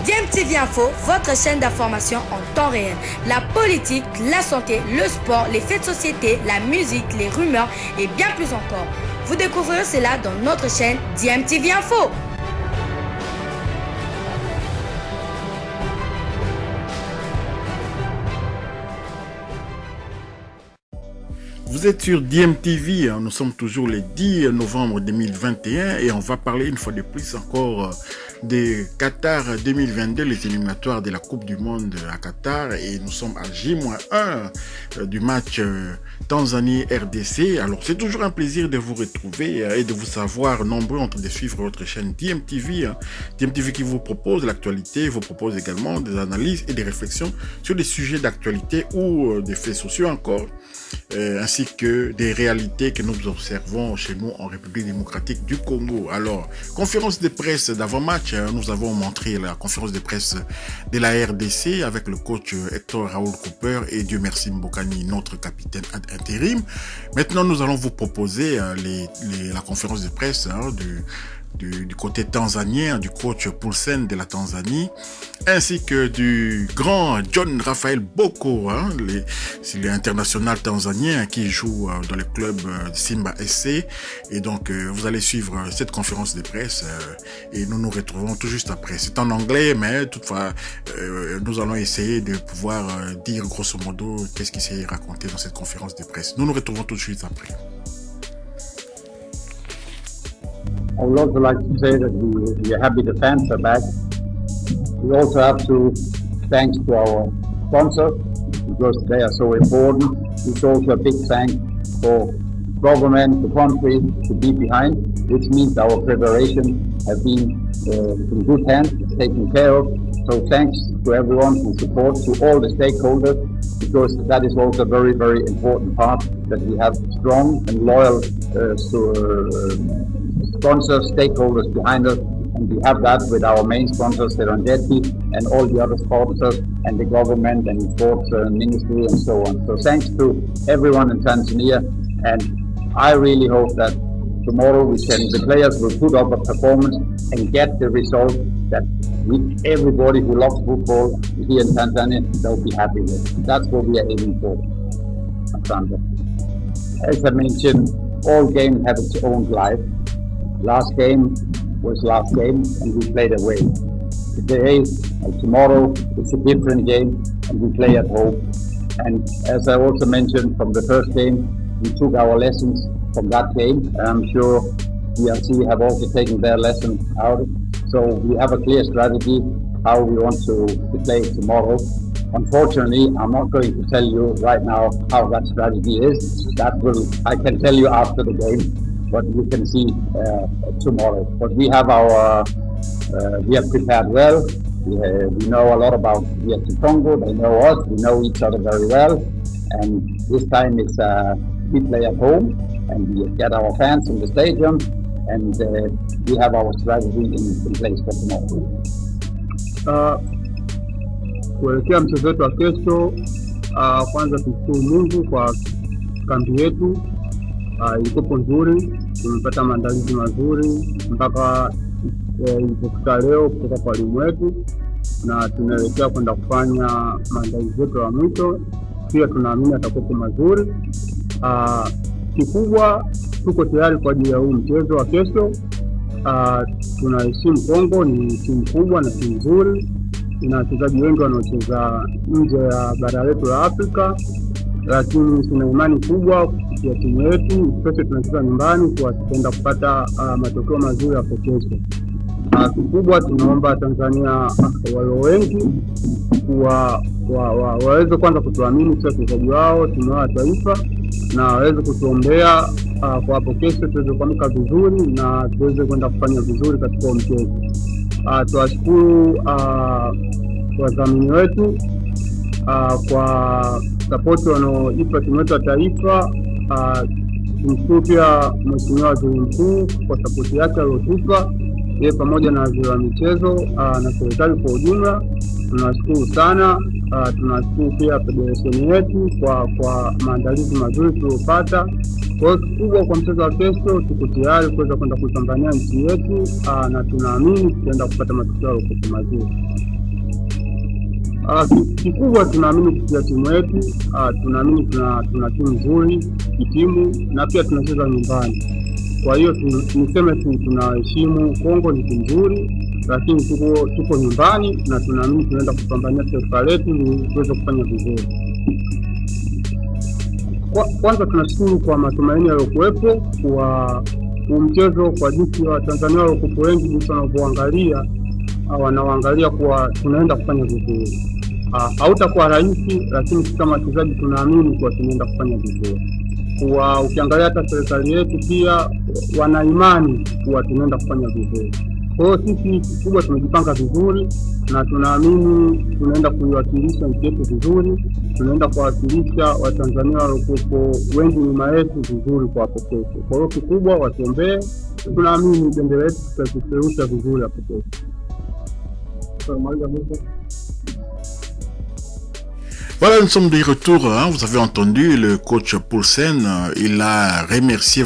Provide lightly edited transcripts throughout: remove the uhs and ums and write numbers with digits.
DMTV Info, votre chaîne d'information en temps réel. La politique, la santé, le sport, les faits de société, la musique, les rumeurs et bien plus encore. Vous découvrirez cela dans notre chaîne DMTV Info. Vous êtes sur DMTV, nous sommes toujours le 10 novembre 2021 et on va parler une fois de plus encore de Qatar 2022, les éliminatoires de la Coupe du Monde à Qatar, et nous sommes à J-1 du match Tanzanie-RDC. Alors c'est toujours un plaisir de vous retrouver et de vous savoir nombreux en train de suivre votre chaîne DMTV. DMTV qui vous propose l'actualité, vous propose également des analyses et des réflexions sur des sujets d'actualité ou des faits sociaux encore. Ainsi que des réalités que nous observons chez nous en République démocratique du Congo. Alors, conférence de presse d'avant-match, nous avons montré la conférence de presse de la RDC avec le coach Hector Raoul Cooper et Dieu merci Mbokani, notre capitaine intérim. Maintenant, nous allons vous proposer la conférence de presse du côté tanzanien, du coach Poulsen de la Tanzanie, ainsi que du grand John Raphaël Boko, c'est l'international tanzanien qui joue dans le club Simba SC. Et donc, vous allez suivre cette conférence de presse et nous nous retrouvons tout juste après. C'est en anglais, mais toutefois, nous allons essayer de pouvoir dire grosso modo qu'est-ce qui s'est raconté dans cette conférence de presse. Nous nous retrouvons tout de suite après. I would also like to say that we are happy the fans are back. We also have to thanks to our sponsors because they are so important. It's also a big thank for government, the country to be behind, which means our preparation has been in good hands, taken care of. So thanks to everyone who supports, to all the stakeholders, because that is also a very, very important part, that we have strong and loyal sponsors, stakeholders behind us, and we have that with our main sponsors, Serengeti, and all the other sponsors, and the government and sports ministry and so on. So thanks to everyone in Tanzania, and I really hope that tomorrow the players will put up a performance and get the result that everybody who loves football here in Tanzania, they'll be happy with. That's what we are aiming for, Sandra. As I mentioned, all games have its own life. Last game was last game and we played away. Today and tomorrow it's a different game and we play at home. And as I also mentioned from the first game, we took our lessons from that game, and I'm sure DRC have also taken their lesson out. So we have a clear strategy how we want to play tomorrow. Unfortunately, I'm not going to tell you right now how that strategy is. I can tell you after the game, but you can see tomorrow. But we have we have prepared well. We know a lot about DRC Congo. They know us. We know each other very well. And this time we play at home and we get our fans in the stadium, and we have our strategy in place for tomorrow. Kuelekea mchezo wetu wa kesho, kwanza tushukuru Mungu kwa kambi yetu, ilikuwa nzuri, tumepata maandalizi mazuri mpaka ilipofika leo kutoka kwa walimu wetu, na tunaelekea kwenda kufanya maandalizi yetu ya mwisho. Pia tunaamini atakuwa mazuri. Kikubwa tuko tayari kwa ajili ya huu mchezo wa kesho. Tunaheshimu Kongo, ni timu kubwa na timu nzuri. Ina wachezaji wengi wanaocheza nje ya bara letu la Afrika, lakini tuna imani kubwa kupitia timu yetu. Sisi tunacheza nyumbani kwa tutaenda kupata matokeo mazuri hapo kesho. Kikubwa tunaomba Tanzania wao wengi waweze kwanza kutuamini sisi wachezaji wao, timu ya taifa, na waweze kutuombea kwa hapo kesho tuweze kuamka vizuri na tuweze kwenda kufanya vizuri katika mchezo. Tuwashukuru wadhamini wetu kwa support wanaoipa timu yetu ya taifa. Tumshukuru pia Mheshimiwa Waziri Mkuu kwa support yake aliyotupa yeye pamoja na waziri wa michezo na serikali kwa ujumla. Tunashukuru sana. Tunashukuru pia federation yetu kwa maandalizi mazuri tuliyopata. Kwa hiyo kubwa kwa mchezo wa kesho, tuko tayari kuweza kwenda kupambania nchi yetu, na tunaamini tutaenda kupata matokeo mazuri. Kikubwa tunaamini kupitia timu yetu, tunaamini tuna timu nzuri kitimu na pia tunacheza nyumbani. Kwa hiyo niseme tu tunaheshimu Kongo, ni timu nzuri, lakini tuko nyumbani na tunaamini tunaenda kupambania taifa letu ili tuweze kufanya vizuri. Kwanza tunashukuru kwa matumaini yaliyokuwepo kwa mchezo, kwa jinsi wa Tanzania waliokuwepo wengi, jinsi wanavyoangalia wanaangalia kuwa tunaenda kufanya vizuri. Hautakuwa rahisi, lakini kama wachezaji tunaamini kuwa tunaenda kufanya vizuri. Kwa ukiangalia hata serikali yetu pia wana imani kuwa tunaenda kufanya vizuri. Kwa hiyo sisi kubwa tumejipanga vizuri na tunaamini tunaenda kuiwakilisha nchi yetu vizuri, tunaenda kuwakilisha Watanzania waliokuwepo wengi nyuma yetu vizuri kwa hapo kesho. Kwa hiyo kikubwa watuombee, tunaamini bendera yetu tutapeperusha vizuri hapo kesho. Voilà, nous sommes de retour. Hein. Vous avez entendu le coach Poulsen. Il a remercié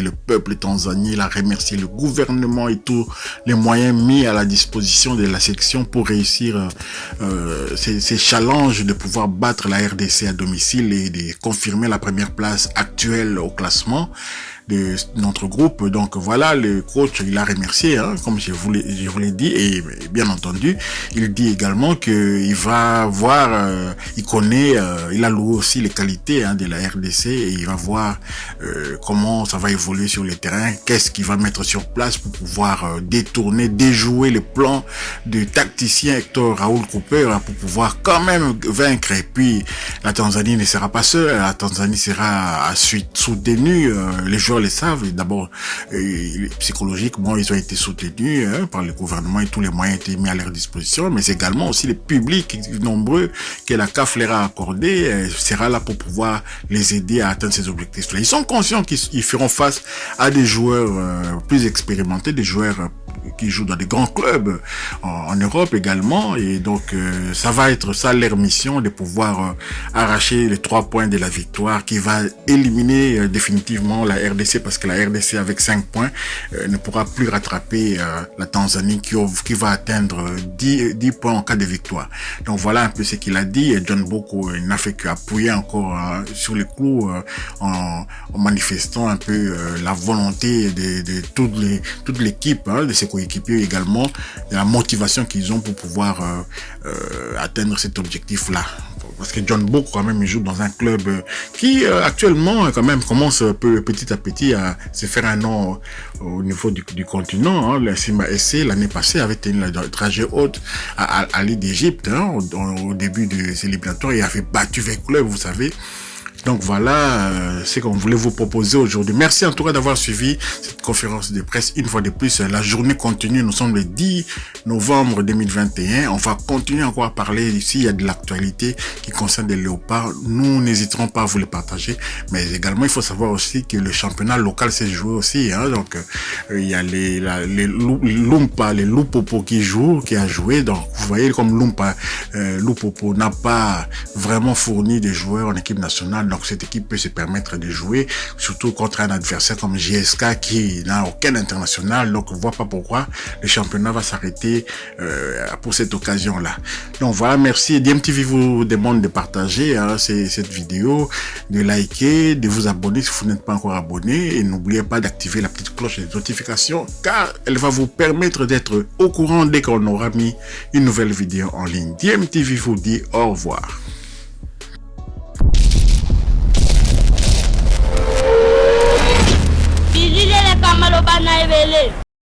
le peuple tanzanien. Il a remercié le gouvernement et tous les moyens mis à la disposition de la section pour réussir ces challenges de pouvoir battre la RDC à domicile et de confirmer la première place actuelle au classement de notre groupe. Donc voilà, le coach, il a remercié, hein, comme je vous l'ai dit, et bien entendu, il dit également que il va voir, il connaît, il a loué aussi les qualités, hein, de la RDC, et il va voir comment ça va évoluer sur le terrain, qu'est-ce qu'il va mettre sur place pour pouvoir déjouer les plans du tacticien Hector Raoul Cooper, hein, pour pouvoir quand même vaincre. Et puis la Tanzanie ne sera pas seule, la Tanzanie sera soutenue, les joueurs les savent, d'abord psychologiquement ils ont été soutenus, hein, par le gouvernement et tous les moyens étaient mis à leur disposition, mais également aussi le public nombreux que la CAF leur a accordé sera là pour pouvoir les aider à atteindre ces objectifs-là. Ils sont conscients qu'ils feront face à des joueurs plus expérimentés, des joueurs qui jouent dans des grands clubs en Europe également, et donc ça va être ça leur mission, de pouvoir arracher les 3 points de la victoire qui va éliminer définitivement la RDC, parce que la RDC avec 5 points ne pourra plus rattraper la Tanzanie qui va atteindre 10 points en cas de victoire. Donc voilà un peu ce qu'il a dit. John Boko n'a fait qu'appuyer encore sur les clous en manifestant un peu la volonté de toute l'équipe, hein, de ses coéquipiers également, de la motivation qu'ils ont pour pouvoir atteindre cet objectif-là. Parce que John Boko quand même il joue dans un club qui actuellement quand même commence petit à petit à se faire un nom au niveau du continent. Hein. Le Simba SC l'année passée avait tenu la trajet haute à l'île d'Égypte, hein, au début des éliminatoires. Il avait battu les clubs, vous savez. Donc voilà, c'est qu'on voulait vous proposer aujourd'hui. Merci en tout cas d'avoir suivi cette conférence de presse. Une fois de plus, la journée continue. Nous sommes le 10 novembre 2021. On va continuer encore à parler ici. Il y a de l'actualité qui concerne les léopards. Nous n'hésiterons pas à vous les partager. Mais également, il faut savoir aussi que le championnat local s'est joué aussi. Hein. Donc, il y a les Lumpa, les Lupopo qui a joué. Donc, vous voyez comme Lupopo n'a pas vraiment fourni des joueurs en équipe nationale. Donc cette équipe peut se permettre de jouer, surtout contre un adversaire comme JSK qui n'a aucun international. Donc on ne voit pas pourquoi le championnat va s'arrêter pour cette occasion-là. Donc voilà, merci. DMTV vous demande de partager cette vidéo, de liker, de vous abonner si vous n'êtes pas encore abonné. Et n'oubliez pas d'activer la petite cloche de notification, car elle va vous permettre d'être au courant dès qu'on aura mis une nouvelle vidéo en ligne. DMTV vous dit au revoir.